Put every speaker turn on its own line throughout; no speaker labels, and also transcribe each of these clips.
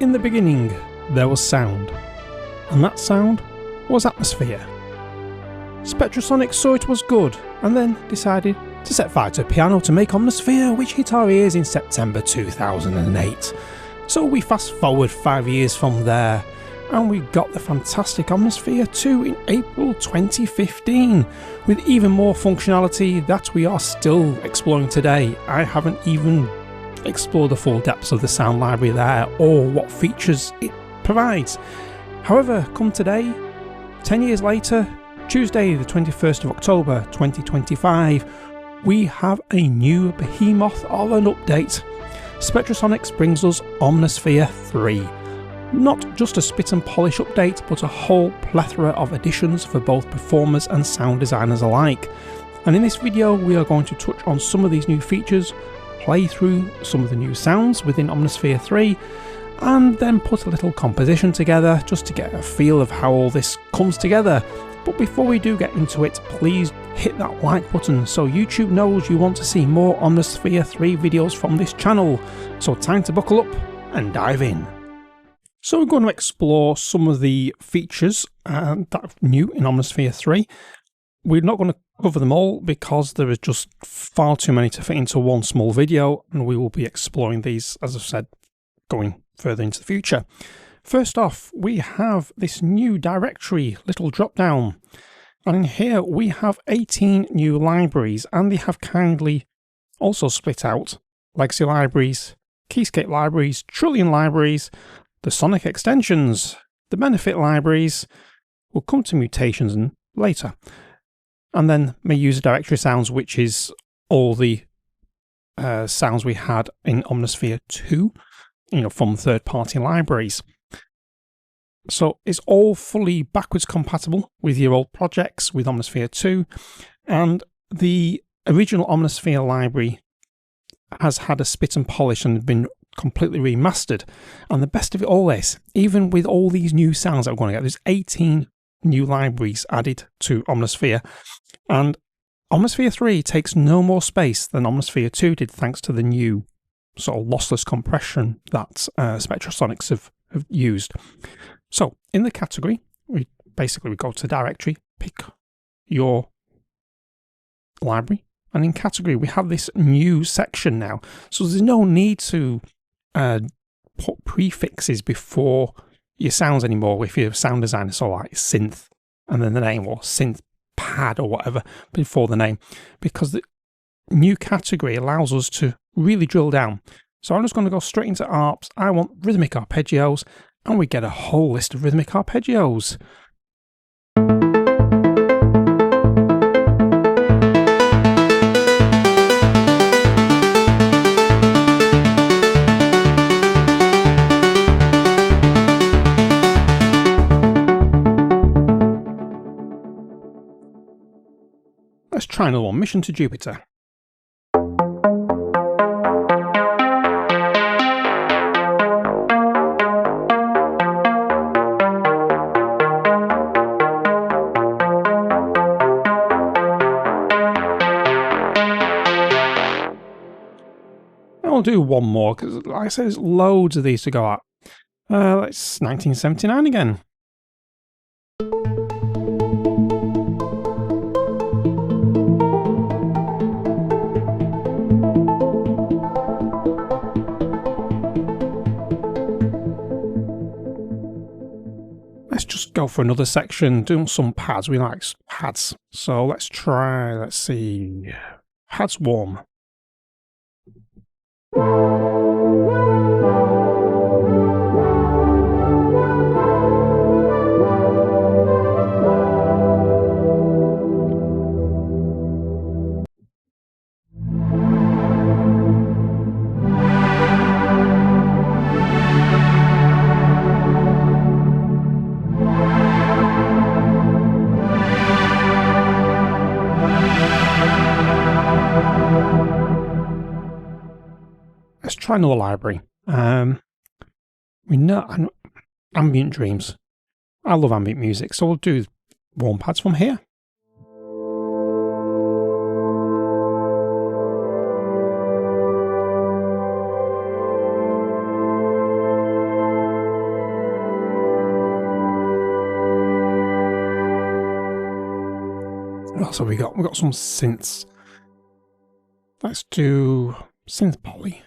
In the beginning, there was sound, and that sound was atmosphere. Spectrasonics saw it was good, and then decided to set fire to a piano to make Omnisphere, which hit our ears in September 2008. So we fast forward 5 years from there, and we got the fantastic Omnisphere 2 in April 2015, with even more functionality that we are still exploring today. I haven't even explored the full depths of the sound library there, or what features it provides. However, come today, 10 years later, Tuesday the 21st of October 2025, we have a new behemoth of an update. Spectrasonics brings us Omnisphere 3. Not just a spit and polish update, but a whole plethora of additions for both performers and sound designers alike. And in this video we are going to touch on some of these new features, play through some of the new sounds within Omnisphere 3, and then put a little composition together just to get a feel of how all this comes together. But before we do get into it, please hit that like button so YouTube knows you want to see more Omnisphere 3 videos from this channel. So time to buckle up and dive in. So we're going to explore some of the features that are new in Omnisphere 3. We're not going to cover them all because there is just far too many to fit into one small video, and we will be exploring these, as I've said, going further into the future. First off, we have this new directory little drop down, and in here we have 18 new libraries, and they have kindly also split out legacy libraries, keyscape libraries, trillion libraries, the sonic extensions, the benefit libraries. We'll come to mutations later, and then my user directory sounds, which is all the sounds we had in Omnisphere 2, from third-party libraries. So it's all fully backwards compatible with your old projects with Omnisphere 2, and the original Omnisphere library has had a spit and polish and been completely remastered. And the best of it all is, even with all these new sounds that we're going to get, there's 18 new libraries added to Omnisphere, and Omnisphere 3 takes no more space than Omnisphere 2 did, thanks to the new sort of lossless compression that Spectrasonics have used. So in the category, we go to directory, pick your library, and in category we have this new section now. So there's no need to put prefixes before your sounds anymore if you're a sound designer, so like synth and then the name, or synth pad or whatever before the name, because the new category allows us to really drill down. So I'm just going to go straight into ARPs. I want rhythmic arpeggios, and we get a whole list of rhythmic arpeggios. Let's try another one, Mission to Jupiter. I'll do one more, because like I said, there's loads of these to go at. Let's 1979 again. Let's just go for another section, doing some pads. We like pads. So let's see, pads warm. Let's try another library. We know Ambient Dreams. I love ambient music, so we'll do warm pads from here. else have we got? We've got some synths. Let's do synth poly.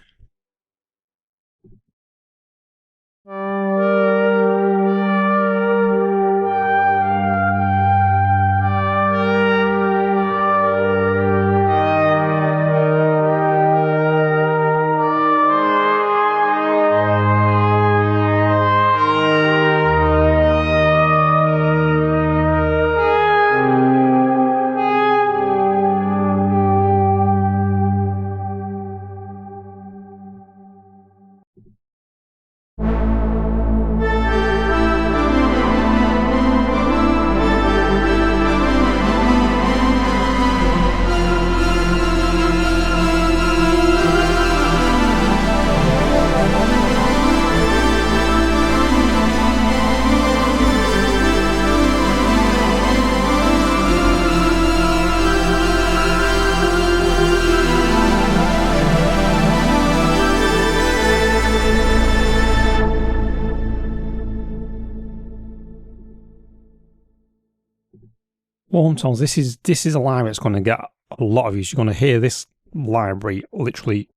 Warm tones. This is a library that's going to get a lot of use. You're going to hear this library literally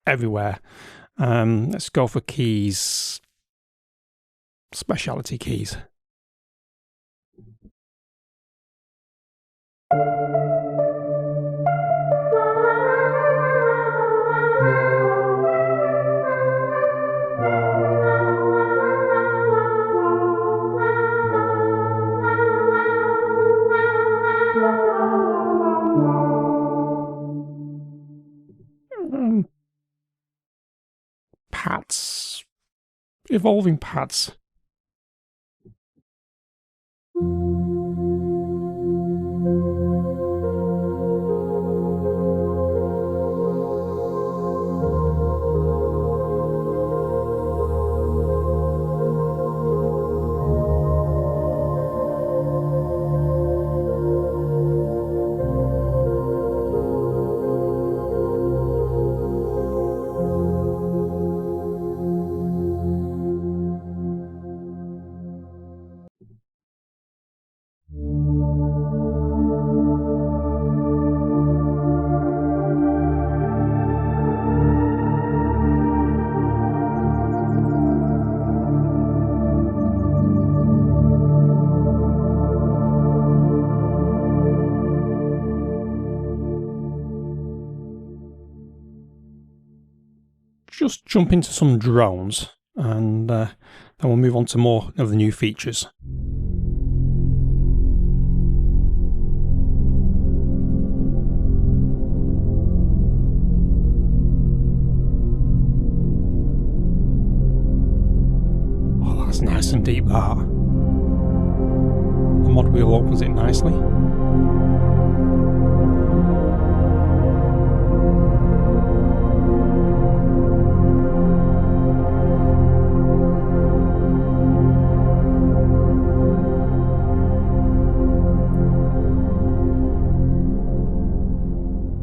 everywhere. Let's go for keys. Specialty keys. Pads. Evolving pads. Just jump into some drones and then we'll move on to more of the new features. Oh, that's nice and deep, that. The mod wheel opens it nicely.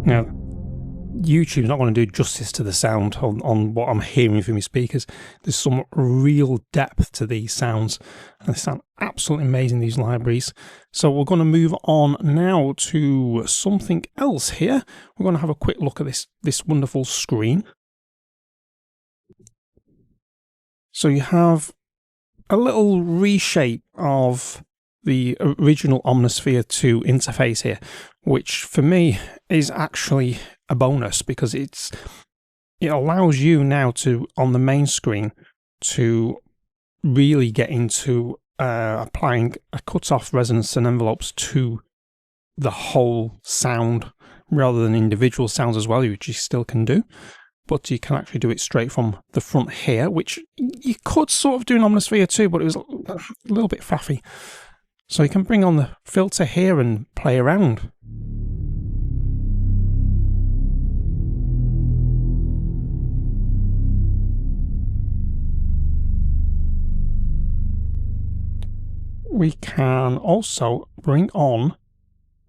Now, YouTube's not going to do justice to the sound on what I'm hearing from my speakers. There's some real depth to these sounds, and they sound absolutely amazing, these libraries. So we're going to move on now to something else here. We're going to have a quick look at this wonderful screen. So you have a little reshape of the original Omnisphere 2 interface here, which for me is actually a bonus because it allows you now to, on the main screen, to really get into applying a cut-off resonance and envelopes to the whole sound rather than individual sounds as well, which you still can do. But you can actually do it straight from the front here, which you could sort of do in Omnisphere 2, but it was a little bit faffy. So you can bring on the filter here and play around. We can also bring on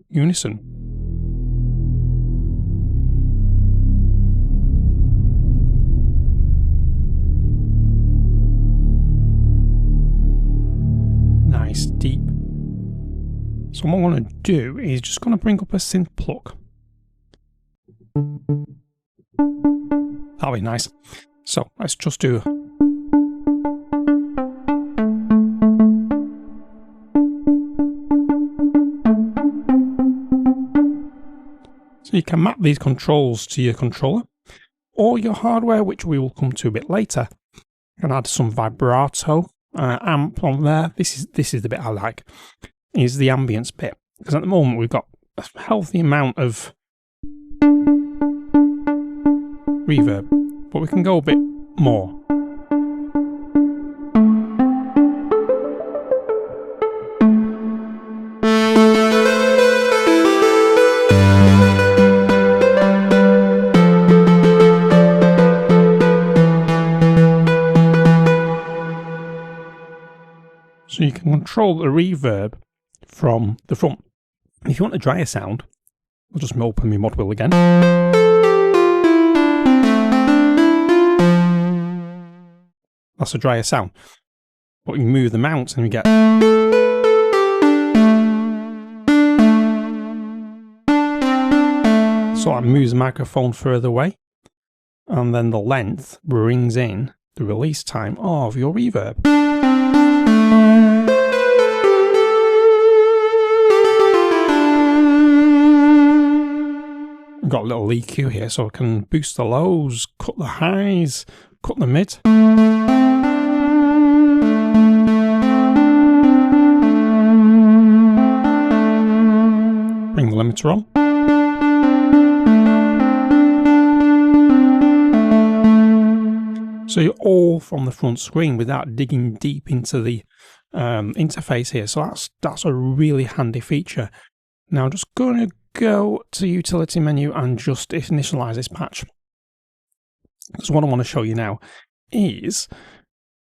Unison. Nice deep So what I'm going to do is just going to bring up a synth plug. That'll be nice. So let's just do. So you can map these controls to your controller or your hardware, which we will come to a bit later. And add some vibrato amp on there. This is the bit I like. Is the ambience bit, because at the moment we've got a healthy amount of reverb, but we can go a bit more. So you can control the reverb from the front. If you want a drier sound, I'll just open my mod wheel again. That's a drier sound. But you move the mount and you get. So that moves the microphone further away. And then the length brings in the release time of your reverb. I've got a little EQ here, so I can boost the lows, cut the highs, cut the mid. Bring the limiter on. So you're all from the front screen without digging deep into the interface here. So that's a really handy feature. Now I'm just going to go to utility menu and just initialize this patch. Because what I want to show you now is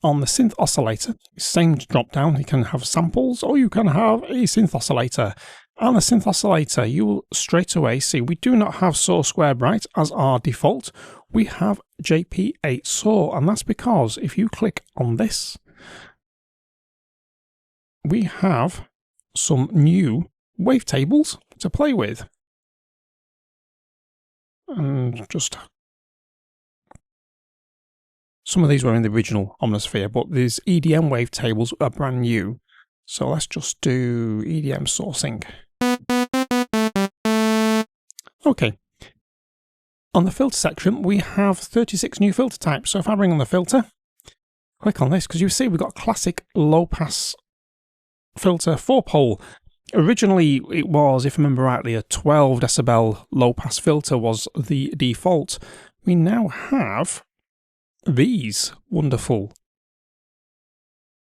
on the synth oscillator, same drop down, you can have samples or you can have a synth oscillator. On the synth oscillator, you will straight away see we do not have saw square bright as our default. We have JP8 saw, and that's because if you click on this, we have some new wavetables to play with. And just some of these were in the original Omnisphere, but these EDM wavetables are brand new. So let's just do EDM sourcing. Okay. On the filter section, we have 36 new filter types. So if I bring on the filter, click on this, because you see we've got classic low pass filter 4-pole. Originally, it was, if I remember rightly, a 12 decibel low pass filter was the default. We now have these wonderful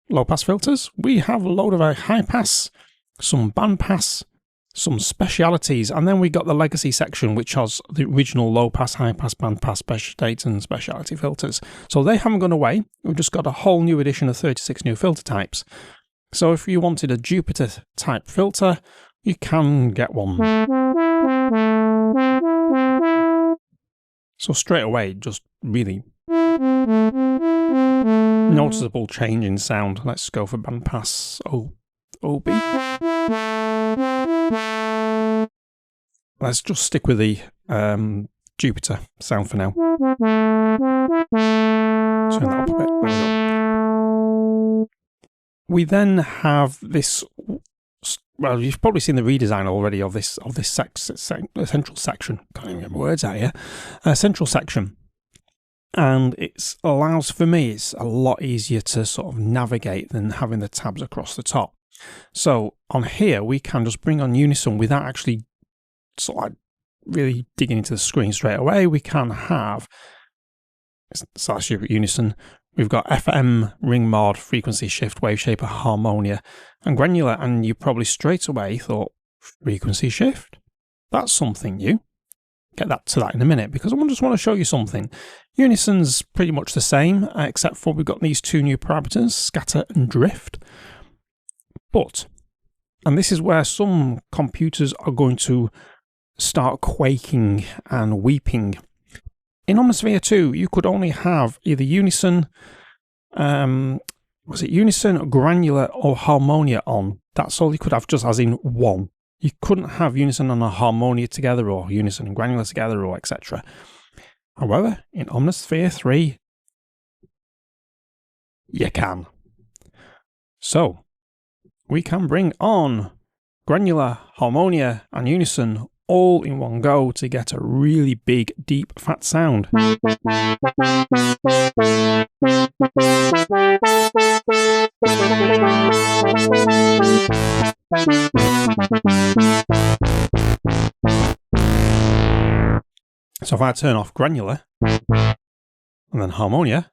low pass filters. We have a load of high pass, some band pass, some specialities, and then we got the legacy section, which has the original low pass, high pass, band pass, special state and speciality filters. So they haven't gone away. We've just got a whole new edition of 36 new filter types. So if you wanted a Jupiter type filter, you can get one. So straight away, just really noticeable change in sound. Let's go for bandpass OB. Let's just stick with the Jupiter sound for now. Turn that up a bit. There we go. We then have this. Well, you've probably seen the redesign already of this central section. Can't even get my words out here. Central section, and it allows, for me, it's a lot easier to sort of navigate than having the tabs across the top. So on here, we can just bring on Unison without actually sort of really digging into the screen straight away. We can have slash Unison. We've got FM, ring mod, frequency shift, wave shaper, harmonia, and granular. And you probably straight away thought, frequency shift? That's something new. Get to that in a minute, because I just want to show you something. Unison's pretty much the same, except for we've got these two new parameters, scatter and drift. But, and this is where some computers are going to start quaking and weeping. In Omnisphere 2, you could only have either Unison, Unison, Granular, or Harmonia on. That's all you could have, just as in one. You couldn't have Unison and a Harmonia together, or Unison and Granular together, or etc. However, in Omnisphere 3, you can. So, we can bring on Granular, Harmonia, and Unison all in one go to get a really big, deep, fat sound. So if I turn off Granular and then Harmonia,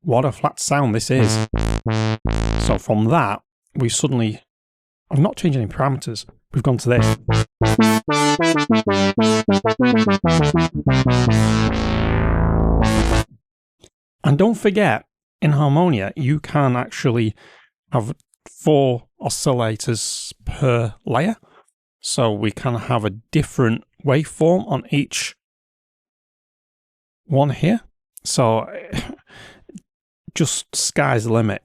what a flat sound this is. So from that, we suddenly, I've not changed any parameters, we've gone to this. And don't forget, in Harmonia, you can actually have 4 oscillators per layer. So we can have a different waveform on each one here. So just sky's the limit.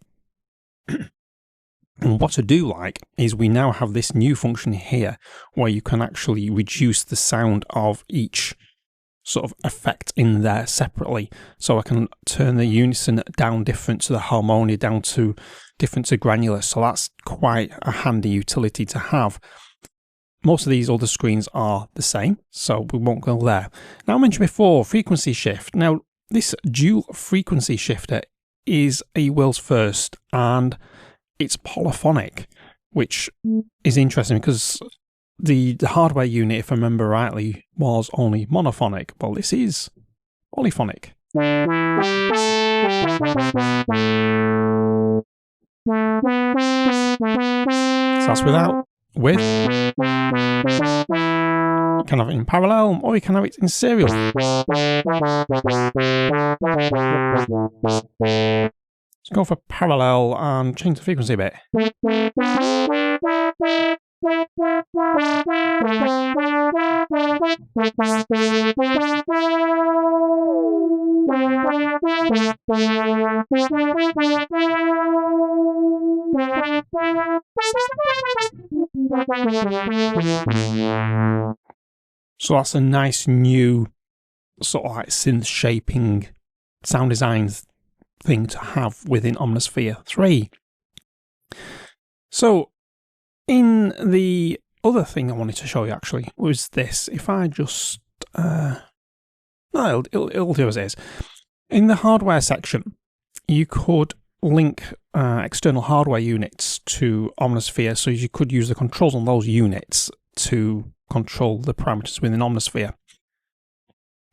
And what I do like is we now have this new function here where you can actually reduce the sound of each sort of effect in there separately. So I can turn the Unison down different to the Harmonia, down to different to Granular. So that's quite a handy utility to have. Most of these other screens are the same, so we won't go there. Now, I mentioned before, frequency shift. Now, this dual frequency shifter is a world's first, and it's polyphonic, which is interesting because the hardware unit, if I remember rightly, was only monophonic. Well, this is polyphonic. So that's without, with. You can have it in parallel, or you can have it in serial. Let's go for parallel and change the frequency a bit. So that's a nice new sort of like synth shaping sound design thing to have within Omnisphere 3. So in the other thing I wanted to show you actually was this. If I just no, it'll do as it is. In the hardware section, you could link external hardware units to Omnisphere, so you could use the controls on those units to control the parameters within Omnisphere.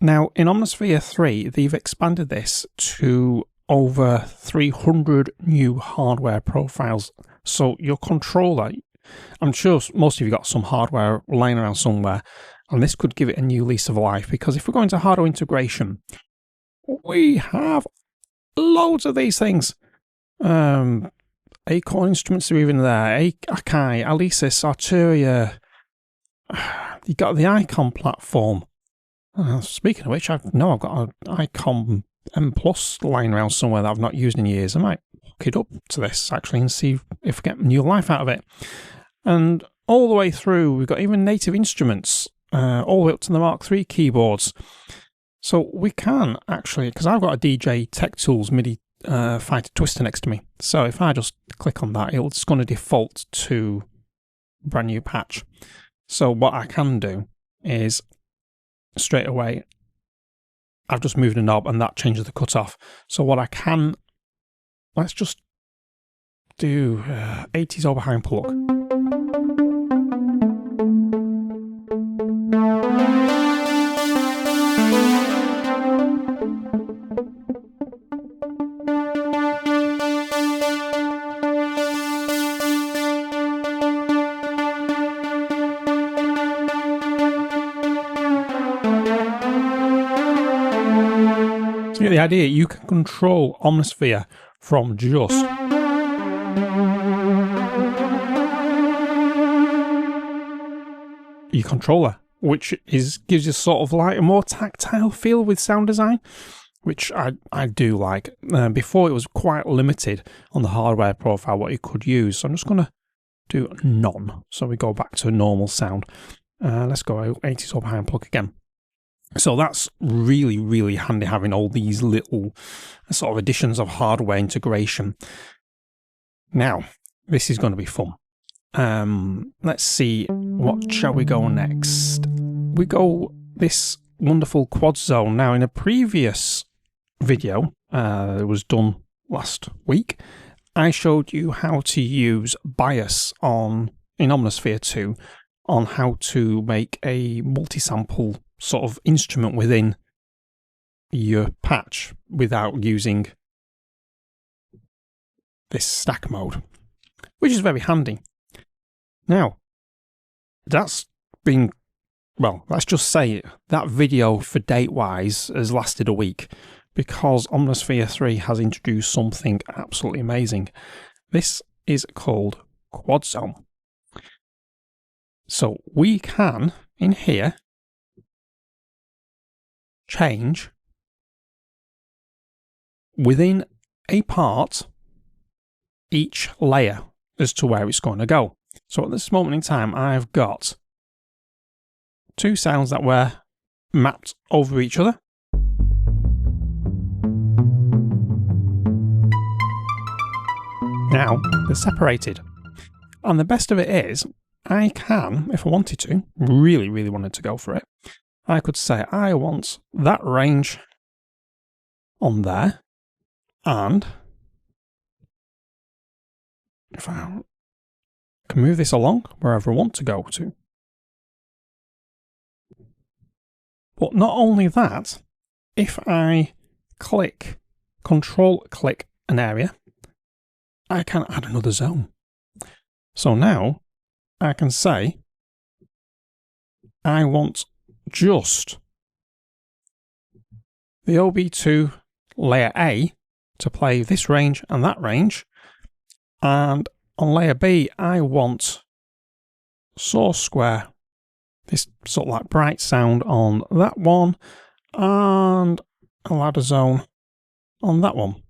Now, in Omnisphere 3, they've expanded this to over 300 new hardware profiles. So your controller, I'm sure most of you got some hardware lying around somewhere, and this could give it a new lease of life, because if we're going to hardware integration, we have loads of these things. Acorn instruments are even there, Akai, Alesis, Arturia. You got the Icon platform. Speaking of which, I've got an Icon M Plus lying around somewhere that I've not used in years. I might hook it up to this actually and see if I get new life out of it. And all the way through, we've got even native instruments, all the way up to the Mark III keyboards. So we can actually, because I've got a DJ Tech Tools MIDI Fighter Twister next to me. So if I just click on that, it's going to default to a brand new patch. So what I can do is straight away, I've just moved a knob and that changes the cutoff. So what I can, let's just do 80s over high input look. So you get the idea, you can control Omnisphere from just your controller, which gives you sort of like a more tactile feel with sound design, which I do like. Before it was quite limited on the hardware profile what you could use, so I'm just going to do none. So we go back to normal sound. Let's go 80s up high and plug again. So that's really, really handy having all these little sort of additions of hardware integration. Now, this is going to be fun. Let's see, what shall we go next? We go this wonderful Quadzone. Now, in a previous video, it was done last week, I showed you how to use bias in Omnisphere 2 on how to make a multi-sample sort of instrument within your patch without using this stack mode, which is very handy. Now, let's just say that video for date-wise has lasted a week because Omnisphere 3 has introduced something absolutely amazing. This is called Quadzone. So we can, in here, change within a part each layer as to where it's going to go. So at this moment in time, I've got two sounds that were mapped over each other. Now they're separated. And the best of it is, I can, if I wanted to, really, really wanted to go for it, I could say I want that range on there, and if I can move this along wherever I want to go to. But not only that, if I control click an area, I can add another zone. So now I can say I want just the OB2 layer A to play this range and that range, and on layer B I want source square, this sort of like bright sound on that one, and a ladder zone on that one.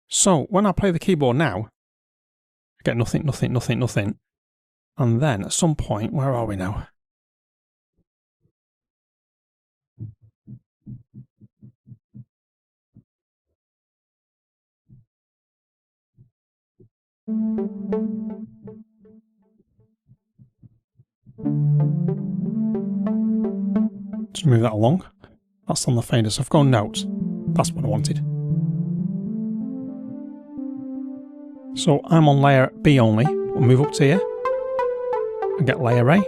So when I play the keyboard now, I get nothing, nothing, nothing, nothing. And then at some point, where are we now? Just move that along. That's on the fader, so I've got notes. That's what I wanted. So I'm on layer B only. We'll move up to here and get layer A.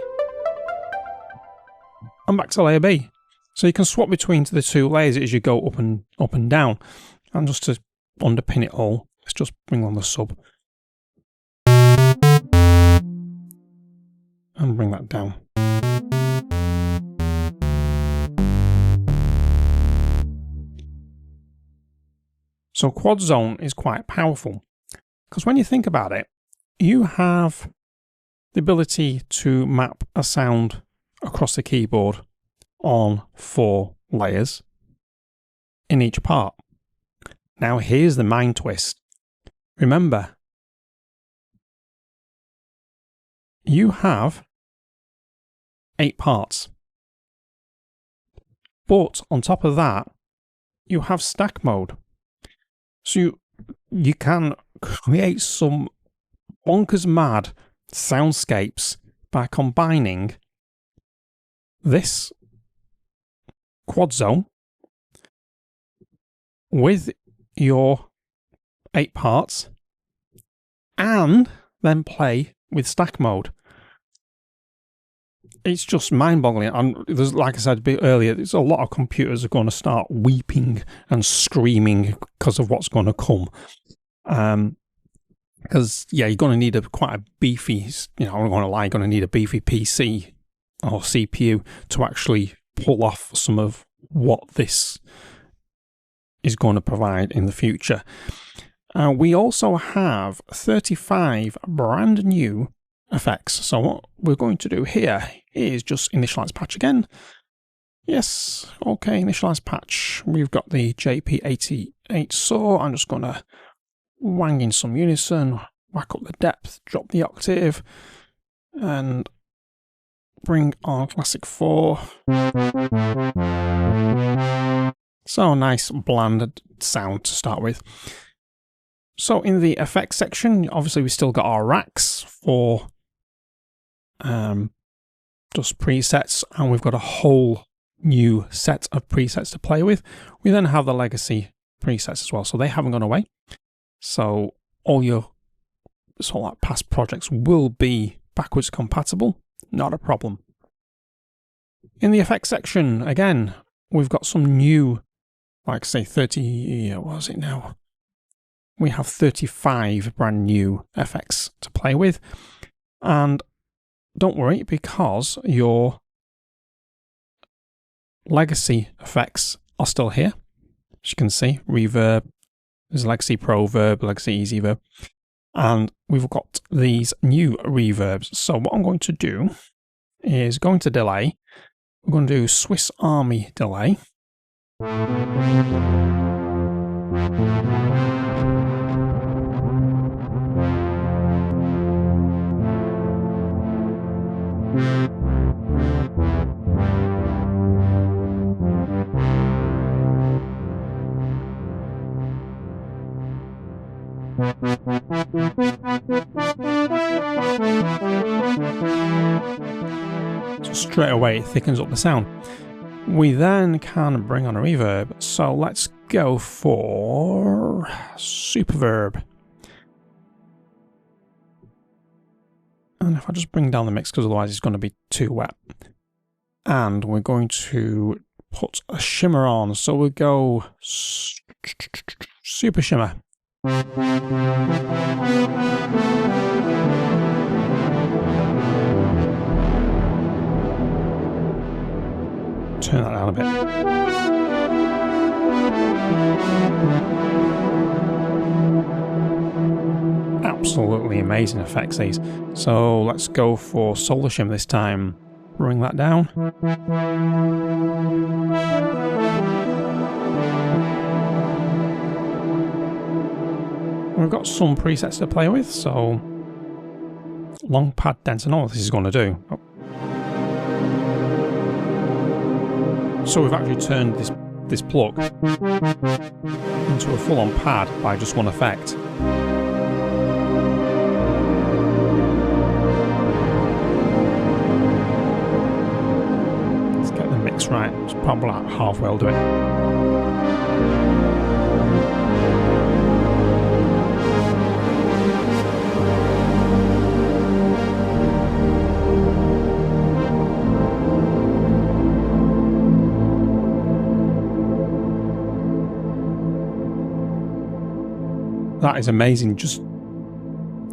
And back to layer B. So you can swap between the two layers as you go up and down. And just to underpin it all, let's just bring on the sub. And bring that down. So Quadzone is quite powerful, because when you think about it, you have the ability to map a sound across the keyboard on 4 layers in each part. Now here's the mind twist. Remember, you have 8 parts, but on top of that, you have stack mode. So you can create some bonkers mad soundscapes by combining this Quadzone with your 8 parts and then play with stack mode. It's just mind-boggling, and there's, like I said a bit earlier, there's a lot of computers are going to start weeping and screaming because of what's going to come. Because yeah, you're going to need quite a beefy, I'm not going to lie, you're going to need a beefy PC or CPU to actually pull off some of what this is going to provide in the future. We also have 35 brand new effects. So what we're going to do here is just initialize patch again. Yes, okay, initialize patch. We've got the JP88 saw. I'm just going to wang in some Unison, whack up the depth, drop the octave, and bring our classic 4. So nice bland sound to start with. So in the effects section, obviously we still got our racks for just presets, and we've got a whole new set of presets to play with. We then have the legacy presets as well, so they haven't gone away. So all your sort of like past projects will be backwards compatible, not a problem. In the effects section, again, we've got some new, like say 30, what was it now? We have 35 brand new effects to play with. And don't worry, because your legacy effects are still here. As you can see, reverb, there's Legacy Pro Verb, Legacy Easy Verb, and we've got these new reverbs. So what I'm going to do is going to delay. We're going to do Swiss Army delay. So straight away it thickens up the sound. We then can bring on a reverb, so let's go for Superverb. And if I just bring down the mix, because otherwise it's going to be too wet. And we're going to put a shimmer on, so we'll go Super Shimmer. Turn that down a bit. Absolutely amazing effects these. So let's go for Solar Shim this time. Bring that down. We've got some presets to play with, so long pad dense and all this is going to do. Oh. So we've actually turned this plug into a full-on pad by just one effect. Let's get the mix right. It's probably like halfway I'll do it. That is amazing. Just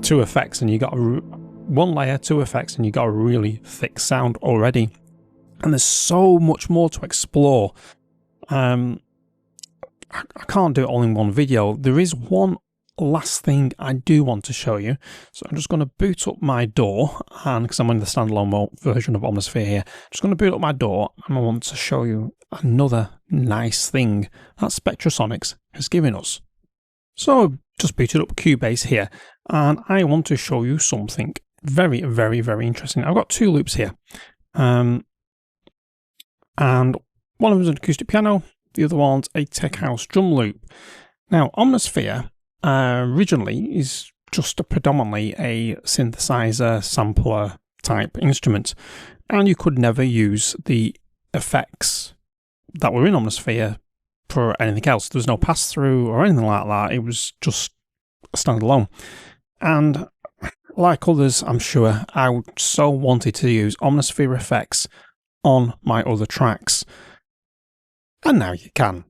2 effects and you got one layer, 2 effects, and you got a really thick sound already. And there's so much more to explore. I can't do it all in one video. There is one last thing I do want to show you. So I'm just going to boot up my DAW, and because I'm in the standalone version of Omnisphere here, I'm just going to boot up my DAW, and I want to show you another nice thing that Spectrasonics has given us. So just booted up Cubase here, and I want to show you something very, very, very interesting. I've got 2 loops here, and one of them is an acoustic piano, the other one's a tech house drum loop. Now, Omnisphere originally is just predominantly a synthesizer sampler type instrument, and you could never use the effects that were in Omnisphere for anything else. There was no pass-through or anything like that. It was just standalone. And like others, I'm sure, I so wanted to use Omnisphere effects on my other tracks. And now you can.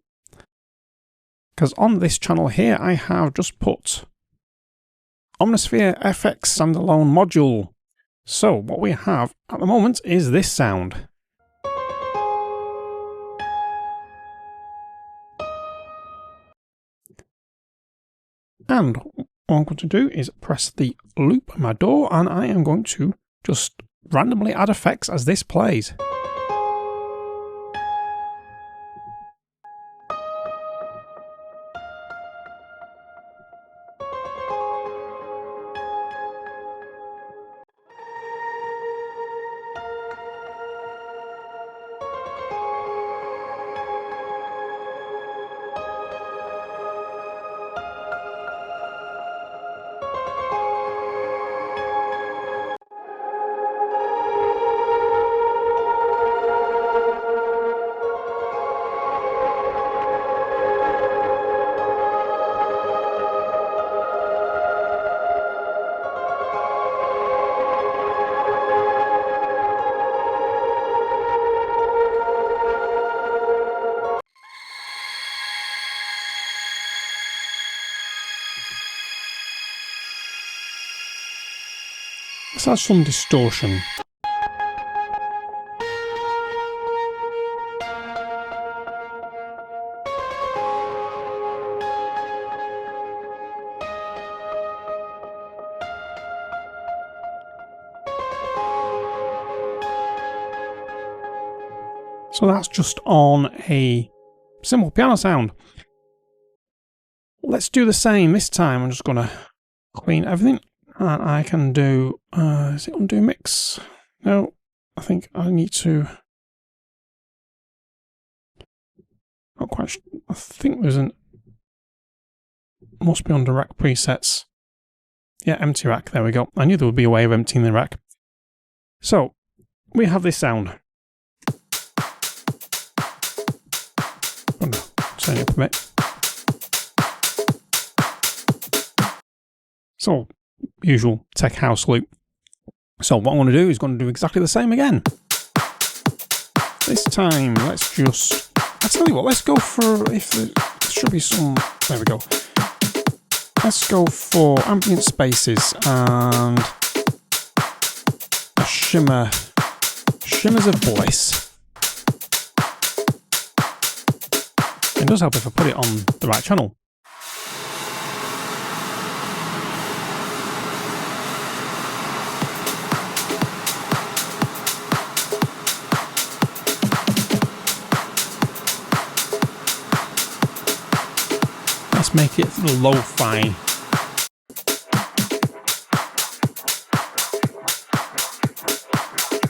Because on this channel here, I have just put Omnisphere FX standalone module. So what we have at the moment is this sound. And what I'm going to do is press the loop on my DAW, and I am going to just randomly add effects as this plays. let's add some distortion. So that's just on a simple piano sound. Let's do the same this time. I'm just going to clean everything. And I can do... is it undo mix? No, I think I need to... Not quite sure. I think there's an... Must be under rack presets. Yeah, empty rack. There we go. I knew there would be a way of emptying the rack. So, we have this sound. I'm going to turn it up a bit. So, usual tech house loop. So what I'm going to do is going to do exactly the same again. This time, let's just... I tell you what, let's go for... If there should be some... There we go. Let's go for ambient spaces and a shimmer. Shimmers of bliss. It does help if I put it on the right channel. Let's make it lo-fi.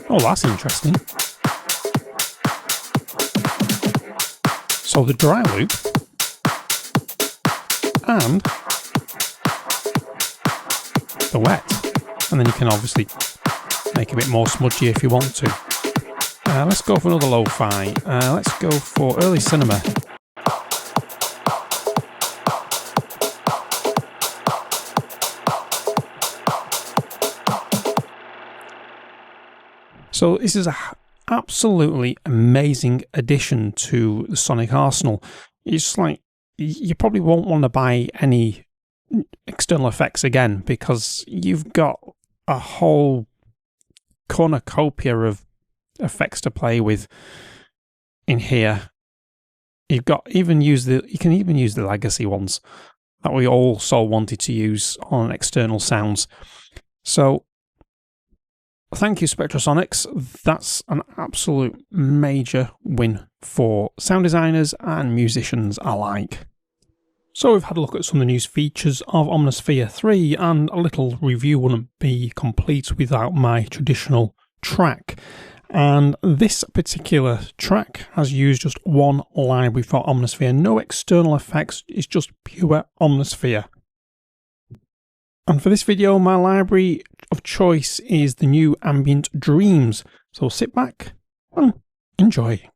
Oh, that's interesting. So the dry loop and the wet, and then you can obviously make it a bit more smudgy if you want to. Let's go for another lo-fi. Let's go for early cinema. So this is an absolutely amazing addition to the sonic arsenal. It's like, you probably won't want to buy any external effects again, because you've got a whole cornucopia of effects to play with in here. You can even use the legacy ones that we also wanted to use on external sounds. So thank you, Spectrasonics. That's an absolute major win for sound designers and musicians alike. So we've had a look at some of the new features of Omnisphere 3, and a little review wouldn't be complete without my traditional track. And this particular track has used just one library for Omnisphere. No external effects, it's just pure Omnisphere. And for this video, my library of choice is the new Ambient Dreams. So sit back and enjoy.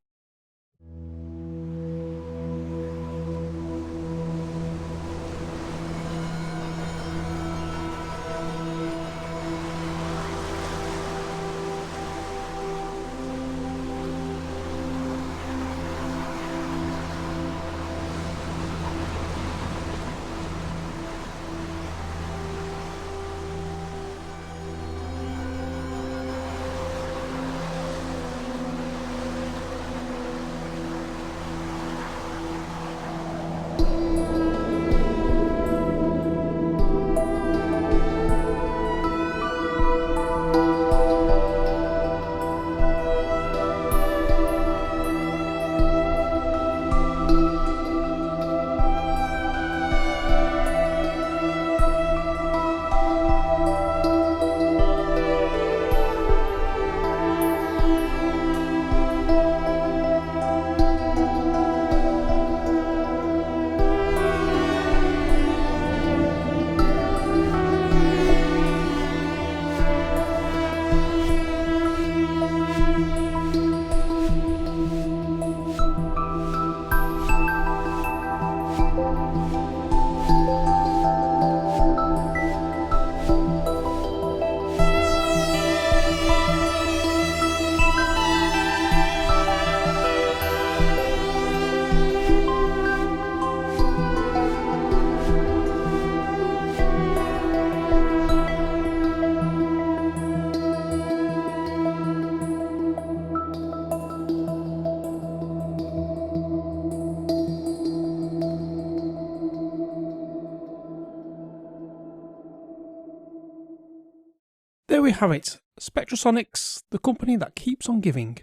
There we have it, Spectrasonics, the company that keeps on giving.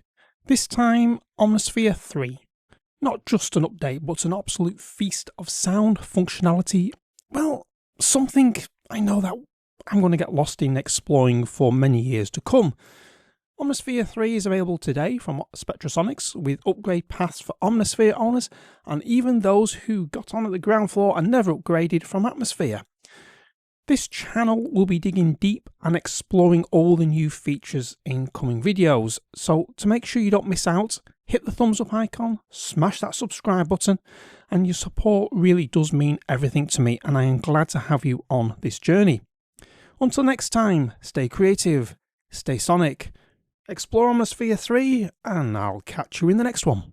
This time, Omnisphere 3. Not just an update, but an absolute feast of sound functionality. Well, something I know that I'm going to get lost in exploring for many years to come. Omnisphere 3 is available today from Spectrasonics with upgrade paths for Omnisphere owners and even those who got on at the ground floor and never upgraded from Atmosphere. This channel will be digging deep and exploring all the new features in coming videos, so to make sure you don't miss out, hit the thumbs up icon, smash that subscribe button, and your support really does mean everything to me, and I am glad to have you on this journey. Until next time, stay creative, stay sonic, explore Omnisphere 3, and I'll catch you in the next one.